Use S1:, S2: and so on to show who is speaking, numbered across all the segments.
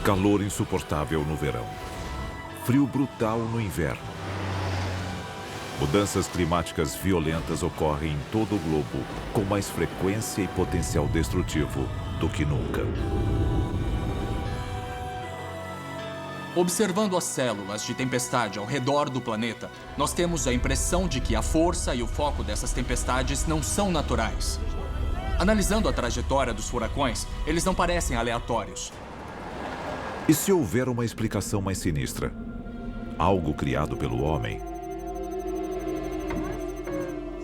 S1: Calor insuportável no verão. Frio brutal no inverno. Mudanças climáticas violentas ocorrem em todo o globo, com mais frequência e potencial destrutivo do que nunca.
S2: Observando as células de tempestade ao redor do planeta, nós temos a impressão de que a força e o foco dessas tempestades não são naturais. Analisando a trajetória dos furacões, eles não parecem aleatórios.
S1: E se houver uma explicação mais sinistra? Algo criado pelo homem?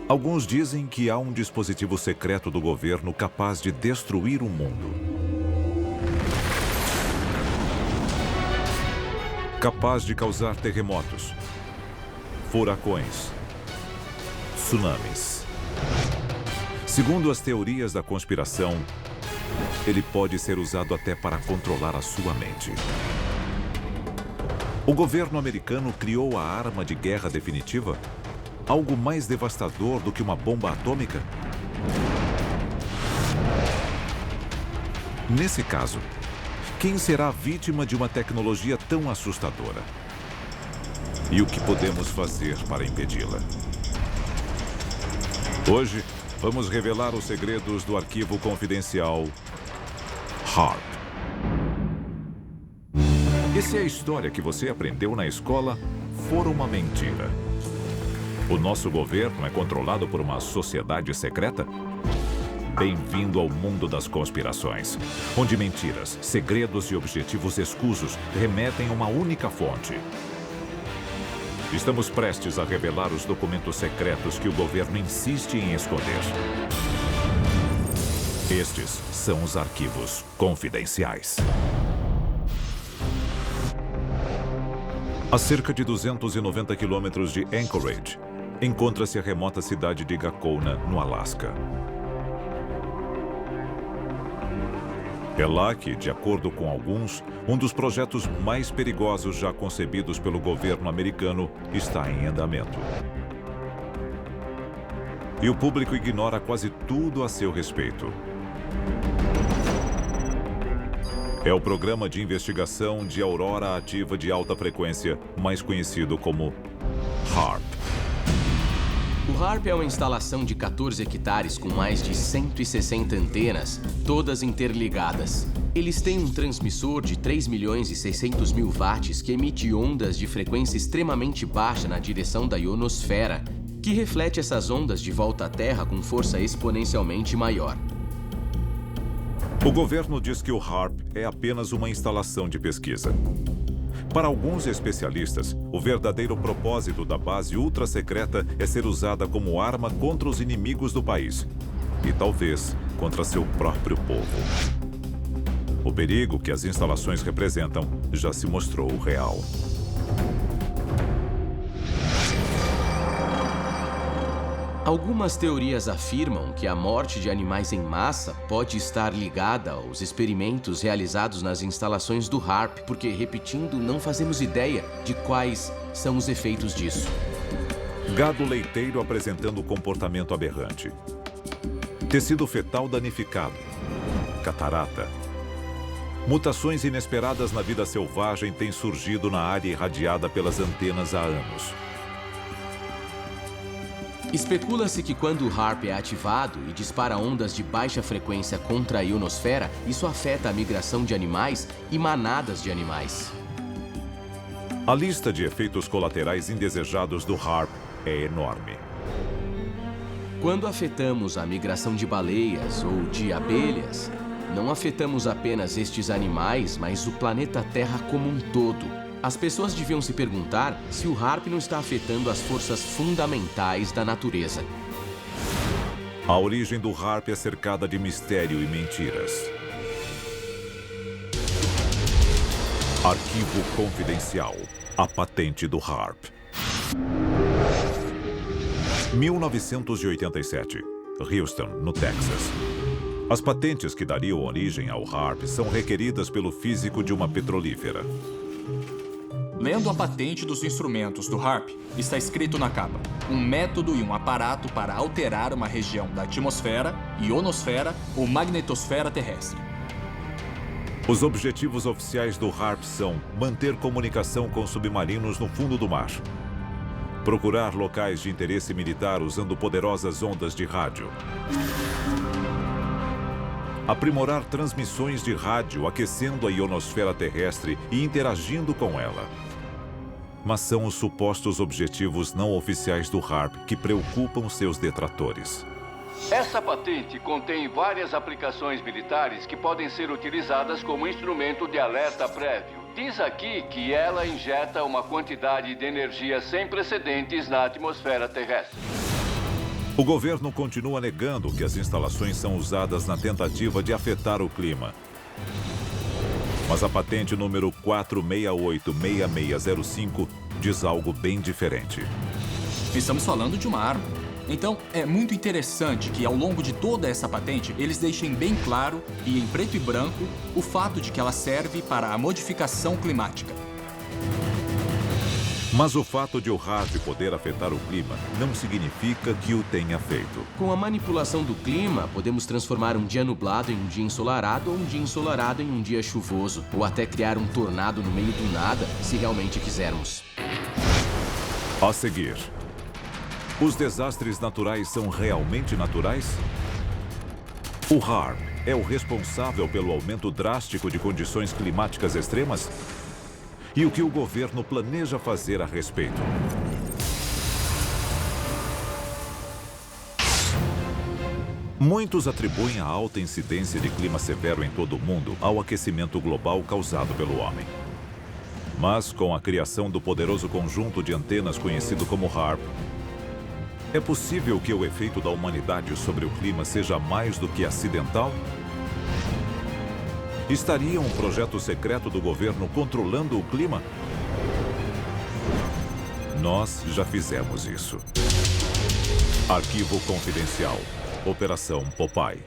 S1: Alguns dizem que há um dispositivo secreto do governo capaz de destruir o mundo. Capaz de causar terremotos, furacões, tsunamis. Segundo as teorias da conspiração, ele pode ser usado até para controlar a sua mente. O governo americano criou a arma de guerra definitiva? Algo mais devastador do que uma bomba atômica? Nesse caso, quem será vítima de uma tecnologia tão assustadora? E o que podemos fazer para impedi-la? Hoje, vamos revelar os segredos do arquivo confidencial HAARP. E se a história que você aprendeu na escola for uma mentira? O nosso governo é controlado por uma sociedade secreta? Bem-vindo ao mundo das conspirações, onde mentiras, segredos e objetivos escusos remetem a uma única fonte. Estamos prestes a revelar os documentos secretos que o governo insiste em esconder. Estes são os arquivos confidenciais. A cerca de 290 quilômetros de Anchorage, encontra-se a remota cidade de Gakona, no Alasca. É lá que, de acordo com alguns, um dos projetos mais perigosos já concebidos pelo governo americano está em andamento. E o público ignora quase tudo a seu respeito. É o programa de investigação de aurora ativa de alta frequência, mais conhecido como HAARP.
S3: O HAARP é uma instalação de 14 hectares com mais de 160 antenas, todas interligadas. Eles têm um transmissor de 3.600.000 watts que emite ondas de frequência extremamente baixa na direção da ionosfera, que reflete essas ondas de volta à Terra com força exponencialmente maior.
S1: O governo diz que o HAARP é apenas uma instalação de pesquisa. Para alguns especialistas, o verdadeiro propósito da base ultra-secreta é ser usada como arma contra os inimigos do país e talvez contra seu próprio povo. O perigo que as instalações representam já se mostrou real.
S3: Algumas teorias afirmam que a morte de animais em massa pode estar ligada aos experimentos realizados nas instalações do HAARP, porque, repetindo, não fazemos ideia de quais são os efeitos disso.
S1: Gado leiteiro apresentando comportamento aberrante. Tecido fetal danificado. Catarata. Mutações inesperadas na vida selvagem têm surgido na área irradiada pelas antenas há anos.
S3: Especula-se que quando o HAARP é ativado e dispara ondas de baixa frequência contra a ionosfera, isso afeta a migração de animais e manadas de animais.
S1: A lista de efeitos colaterais indesejados do HAARP é enorme.
S3: Quando afetamos a migração de baleias ou de abelhas, não afetamos apenas estes animais, mas o planeta Terra como um todo. As pessoas deviam se perguntar se o HAARP não está afetando as forças fundamentais da natureza.
S1: A origem do HAARP é cercada de mistério e mentiras. Arquivo confidencial. A patente do HAARP. 1987. Houston, no Texas. As patentes que dariam origem ao HAARP são requeridas pelo físico de uma petrolífera.
S2: Lendo a patente dos instrumentos do HAARP, está escrito na capa: um método e um aparato para alterar uma região da atmosfera, ionosfera ou magnetosfera terrestre.
S1: Os objetivos oficiais do HARP são manter comunicação com submarinos no fundo do mar, procurar locais de interesse militar usando poderosas ondas de rádio, aprimorar transmissões de rádio aquecendo a ionosfera terrestre e interagindo com ela. Mas são os supostos objetivos não oficiais do HARP que preocupam seus detratores.
S4: Essa patente contém várias aplicações militares que podem ser utilizadas como instrumento de alerta prévio. Diz aqui que ela injeta uma quantidade de energia sem precedentes na atmosfera terrestre.
S1: O governo continua negando que as instalações são usadas na tentativa de afetar o clima. Mas a patente número 4686605 diz algo bem diferente.
S2: Estamos falando de uma arma. Então, é muito interessante que, ao longo de toda essa patente, eles deixem bem claro, e em preto e branco, o fato de que ela serve para a modificação climática.
S1: Mas o fato de o HARP poder afetar o clima não significa que o tenha feito.
S3: Com a manipulação do clima, podemos transformar um dia nublado em um dia ensolarado ou um dia ensolarado em um dia chuvoso, ou até criar um tornado no meio do nada, se realmente quisermos.
S1: A seguir, os desastres naturais são realmente naturais? O HARP é o responsável pelo aumento drástico de condições climáticas extremas? E o que o governo planeja fazer a respeito? Muitos atribuem a alta incidência de clima severo em todo o mundo ao aquecimento global causado pelo homem. Mas, com a criação do poderoso conjunto de antenas conhecido como HARP, é possível que o efeito da humanidade sobre o clima seja mais do que acidental? Estaria um projeto secreto do governo controlando o clima? Nós já fizemos isso. Arquivo confidencial. Operação Popeye.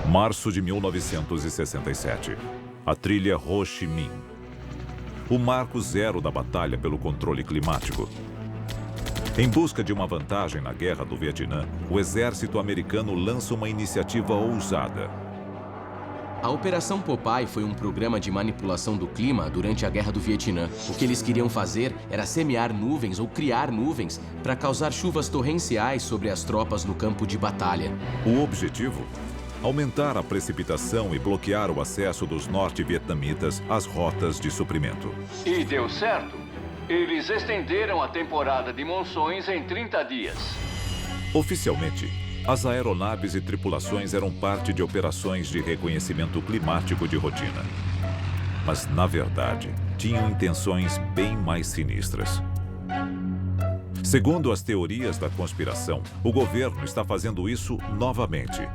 S1: Março de 1967. A trilha Ho Chi Minh. O marco zero da batalha pelo controle climático. Em busca de uma vantagem na Guerra do Vietnã, o exército americano lança uma iniciativa ousada.
S3: A Operação Popeye foi um programa de manipulação do clima durante a Guerra do Vietnã. O que eles queriam fazer era semear nuvens ou criar nuvens para causar chuvas torrenciais sobre as tropas no campo de batalha.
S1: O objetivo? Aumentar a precipitação e bloquear o acesso dos norte-vietnamitas às rotas de suprimento.
S4: E deu certo. Eles estenderam a temporada de monções em 30 dias.
S1: Oficialmente, as aeronaves e tripulações eram parte de operações de reconhecimento climático de rotina. Mas, na verdade, tinham intenções bem mais sinistras. Segundo as teorias da conspiração, o governo está fazendo isso novamente.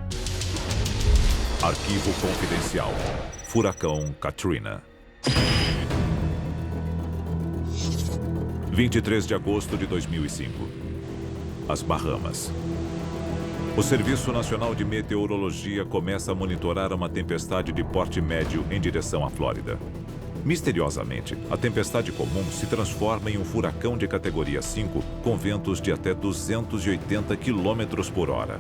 S1: Arquivo confidencial. Furacão Katrina. 23 de agosto de 2005. As Bahamas. O Serviço Nacional de Meteorologia começa a monitorar uma tempestade de porte médio em direção à Flórida. Misteriosamente, a tempestade comum se transforma em um furacão de categoria 5 com ventos de até 280 km por hora.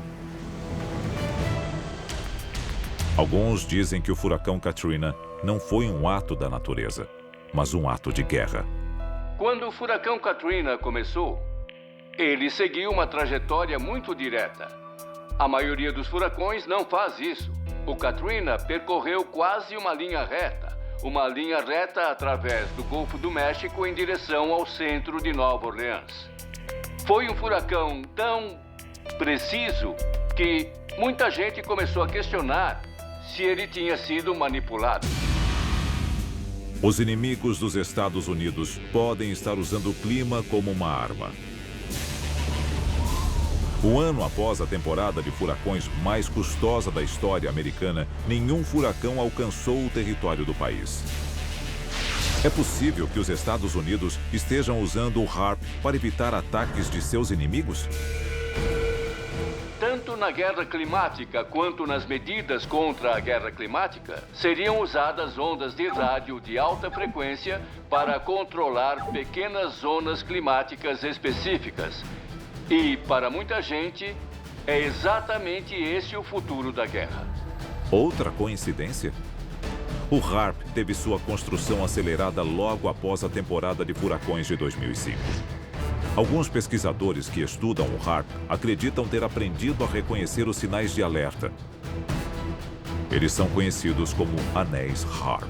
S1: Alguns dizem que o furacão Katrina não foi um ato da natureza, mas um ato de guerra.
S4: Quando o furacão Katrina começou, ele seguiu uma trajetória muito direta. A maioria dos furacões não faz isso. O Katrina percorreu quase uma linha reta através do Golfo do México em direção ao centro de Nova Orleans. Foi um furacão tão preciso que muita gente começou a questionar se ele tinha sido manipulado.
S1: Os inimigos dos Estados Unidos podem estar usando o clima como uma arma. Um ano após a temporada de furacões mais custosa da história americana, nenhum furacão alcançou o território do país. É possível que os Estados Unidos estejam usando o HARP para evitar ataques de seus inimigos?
S4: Tanto na guerra climática quanto nas medidas contra a guerra climática, seriam usadas ondas de rádio de alta frequência para controlar pequenas zonas climáticas específicas. E, para muita gente, É exatamente esse o futuro da guerra.
S1: Outra coincidência? O HARP teve sua construção acelerada logo após a temporada de furacões de 2005. Alguns pesquisadores que estudam o HARP acreditam ter aprendido a reconhecer os sinais de alerta. Eles são conhecidos como anéis HARP.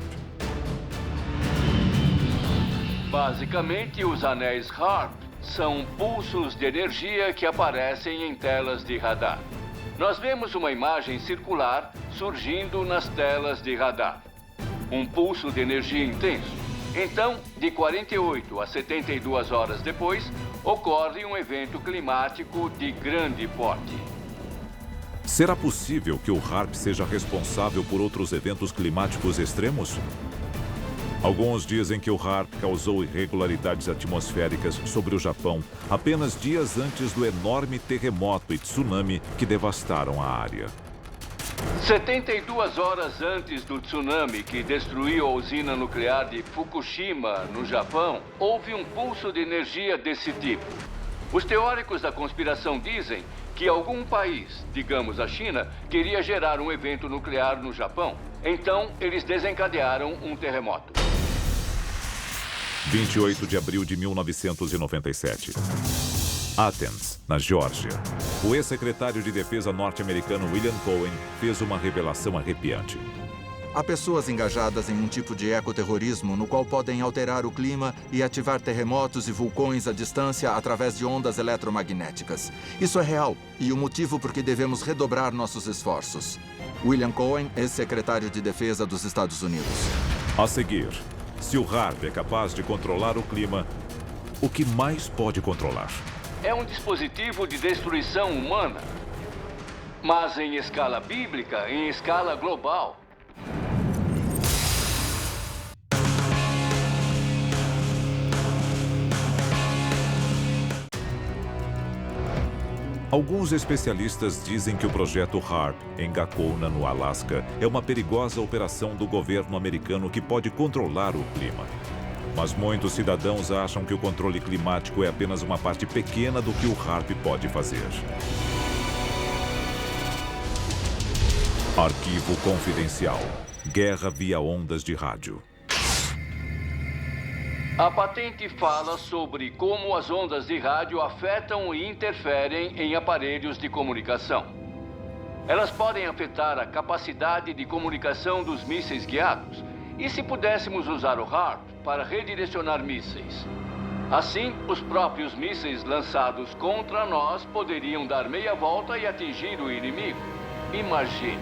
S4: Basicamente, os anéis HARP são pulsos de energia que aparecem em telas de radar. Nós vemos uma imagem circular surgindo nas telas de radar. Um pulso de energia intenso. Então, de 48 a 72 horas depois, ocorre um evento climático de grande porte.
S1: Será possível que o HARP seja responsável por outros eventos climáticos extremos? Alguns dizem que o HARP causou irregularidades atmosféricas sobre o Japão apenas dias antes do enorme terremoto e tsunami que devastaram a área.
S4: 72 horas antes do tsunami que destruiu a usina nuclear de Fukushima, no Japão, houve um pulso de energia desse tipo. Os teóricos da conspiração dizem que algum país, digamos a China, queria gerar um evento nuclear no Japão. Então, eles desencadearam um terremoto.
S1: 28 de abril de 1997. Athens, na Geórgia. O ex-secretário de Defesa norte-americano William Cohen fez uma revelação arrepiante.
S5: Há pessoas engajadas em um tipo de ecoterrorismo no qual podem alterar o clima e ativar terremotos e vulcões à distância através de ondas eletromagnéticas. Isso é real e o motivo por que devemos redobrar nossos esforços. William Cohen, ex-secretário de Defesa dos Estados Unidos.
S1: A seguir, se o HARP é capaz de controlar o clima, o que mais pode controlar?
S4: É um dispositivo de destruição humana, mas em escala bíblica, em escala global.
S1: Alguns especialistas dizem que o projeto HARP, em Gakona, no Alasca, é uma perigosa operação do governo americano que pode controlar o clima. Mas muitos cidadãos acham que o controle climático é apenas uma parte pequena do que o HARP pode fazer. Arquivo confidencial. Guerra via ondas de rádio.
S4: A patente fala sobre como as ondas de rádio afetam e interferem em aparelhos de comunicação. Elas podem afetar a capacidade de comunicação dos mísseis guiados. E se pudéssemos usar o HARP para redirecionar mísseis? Assim, os próprios mísseis lançados contra nós poderiam dar meia volta e atingir o inimigo. Imagine.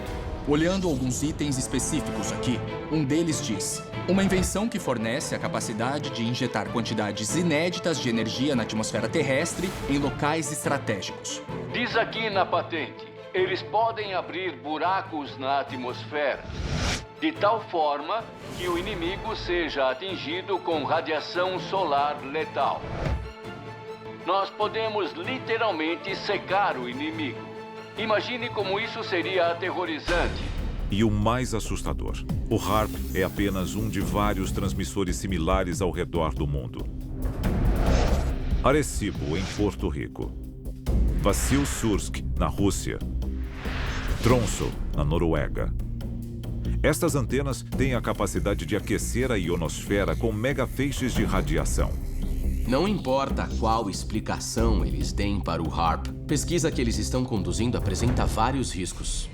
S2: Olhando alguns itens específicos aqui, um deles diz: uma invenção que fornece a capacidade de injetar quantidades inéditas de energia na atmosfera terrestre em locais estratégicos.
S4: Diz aqui na patente, eles podem abrir buracos na atmosfera, de tal forma que o inimigo seja atingido com radiação solar letal. Nós podemos literalmente secar o inimigo. Imagine como isso seria aterrorizante.
S1: E o mais assustador, o HARP é apenas um de vários transmissores similares ao redor do mundo. Arecibo, em Porto Rico. Vassil-Sursk, na Rússia. Tromsø, na Noruega. Estas antenas têm a capacidade de aquecer a ionosfera com megafeixes de radiação.
S3: Não importa qual explicação eles deem para o HARP, pesquisa que eles estão conduzindo apresenta vários riscos.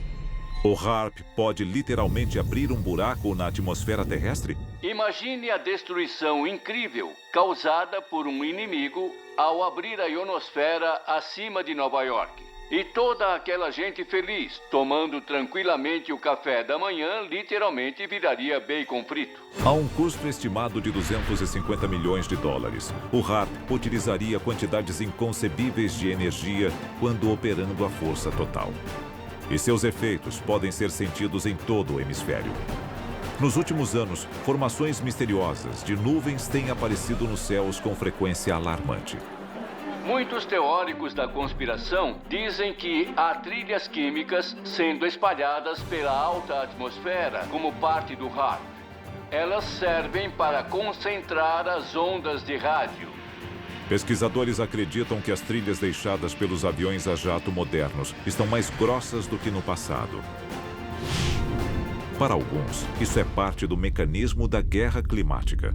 S1: O HARP pode literalmente abrir um buraco na atmosfera terrestre?
S4: Imagine a destruição incrível causada por um inimigo ao abrir a ionosfera acima de Nova York. E toda aquela gente feliz, tomando tranquilamente o café da manhã, literalmente viraria bacon frito.
S1: A um custo estimado de 250 milhões de dólares, o HARP utilizaria quantidades inconcebíveis de energia quando operando a força total. E seus efeitos podem ser sentidos em todo o hemisfério. Nos últimos anos, formações misteriosas de nuvens têm aparecido nos céus com frequência alarmante.
S4: Muitos teóricos da conspiração dizem que há trilhas químicas sendo espalhadas pela alta atmosfera como parte do HARP. Elas servem para concentrar as ondas de rádio.
S1: Pesquisadores acreditam que as trilhas deixadas pelos aviões a jato modernos estão mais grossas do que no passado. Para alguns, isso é parte do mecanismo da guerra climática.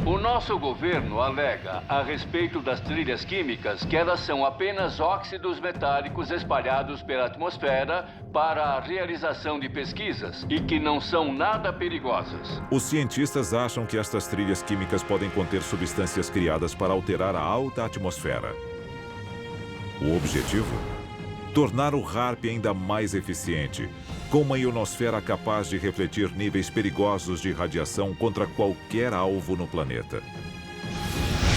S4: O nosso governo alega a respeito das trilhas químicas que elas são apenas óxidos metálicos espalhados pela atmosfera para a realização de pesquisas e que não são nada perigosas.
S1: Os cientistas acham que estas trilhas químicas podem conter substâncias criadas para alterar a alta atmosfera. O objetivo? Tornar o HAARP ainda mais eficiente, com uma ionosfera capaz de refletir níveis perigosos de radiação contra qualquer alvo no planeta.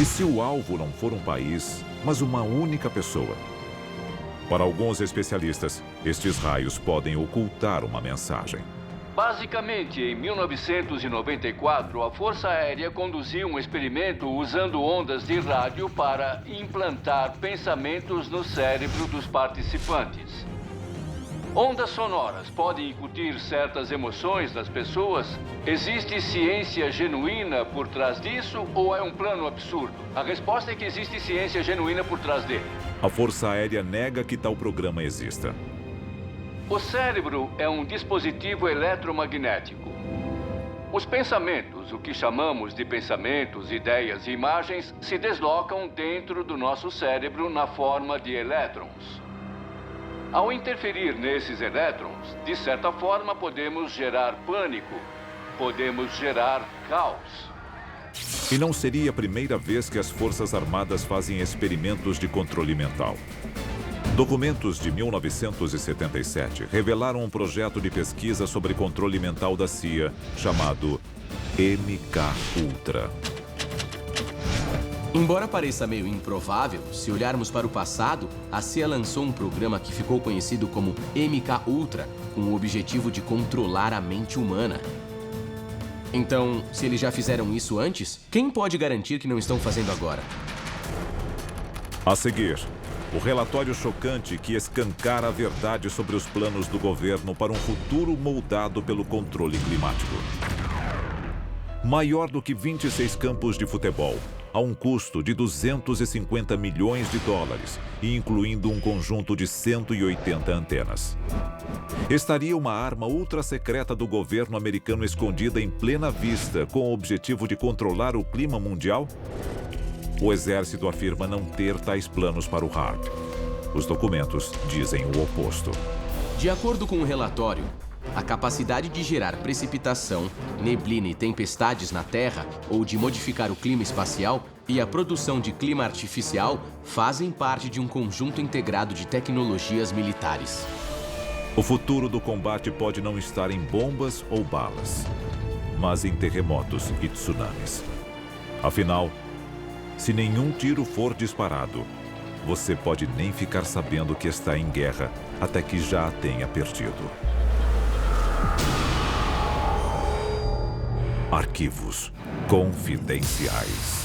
S1: E se o alvo não for um país, mas uma única pessoa? Para alguns especialistas, estes raios podem ocultar uma mensagem.
S4: Basicamente, em 1994, a Força Aérea conduziu um experimento usando ondas de rádio para implantar pensamentos no cérebro dos participantes. Ondas sonoras podem incutir certas emoções nas pessoas? Existe ciência genuína por trás disso ou é um plano absurdo? A resposta é que existe ciência genuína por trás dele.
S1: A Força Aérea nega que tal programa exista.
S4: O cérebro é um dispositivo eletromagnético. Os pensamentos, o que chamamos de pensamentos, ideias e imagens, se deslocam dentro do nosso cérebro na forma de elétrons. Ao interferir nesses elétrons, de certa forma podemos gerar pânico, podemos gerar caos.
S1: E não seria a primeira vez que as Forças Armadas fazem experimentos de controle mental. Documentos de 1977 revelaram um projeto de pesquisa sobre controle mental da CIA, chamado MK-Ultra.
S3: Embora pareça meio improvável, se olharmos para o passado, a CIA lançou um programa que ficou conhecido como MK-Ultra, com o objetivo de controlar a mente humana. Então, se eles já fizeram isso antes, quem pode garantir que não estão fazendo agora?
S1: A seguir, o relatório chocante que escancara a verdade sobre os planos do governo para um futuro moldado pelo controle climático. Maior do que 26 campos de futebol, a um custo de 250 milhões de dólares e incluindo um conjunto de 180 antenas. Estaria uma arma ultra-secreta do governo americano escondida em plena vista com o objetivo de controlar o clima mundial? O exército afirma não ter tais planos para o HAARP. Os documentos dizem o oposto.
S3: De acordo com o relatório, a capacidade de gerar precipitação, neblina e tempestades na Terra ou de modificar o clima espacial e a produção de clima artificial fazem parte de um conjunto integrado de tecnologias militares.
S1: O futuro do combate pode não estar em bombas ou balas, mas em terremotos e tsunamis. Afinal, se nenhum tiro for disparado, você pode nem ficar sabendo que está em guerra até que já a tenha perdido. Arquivos confidenciais.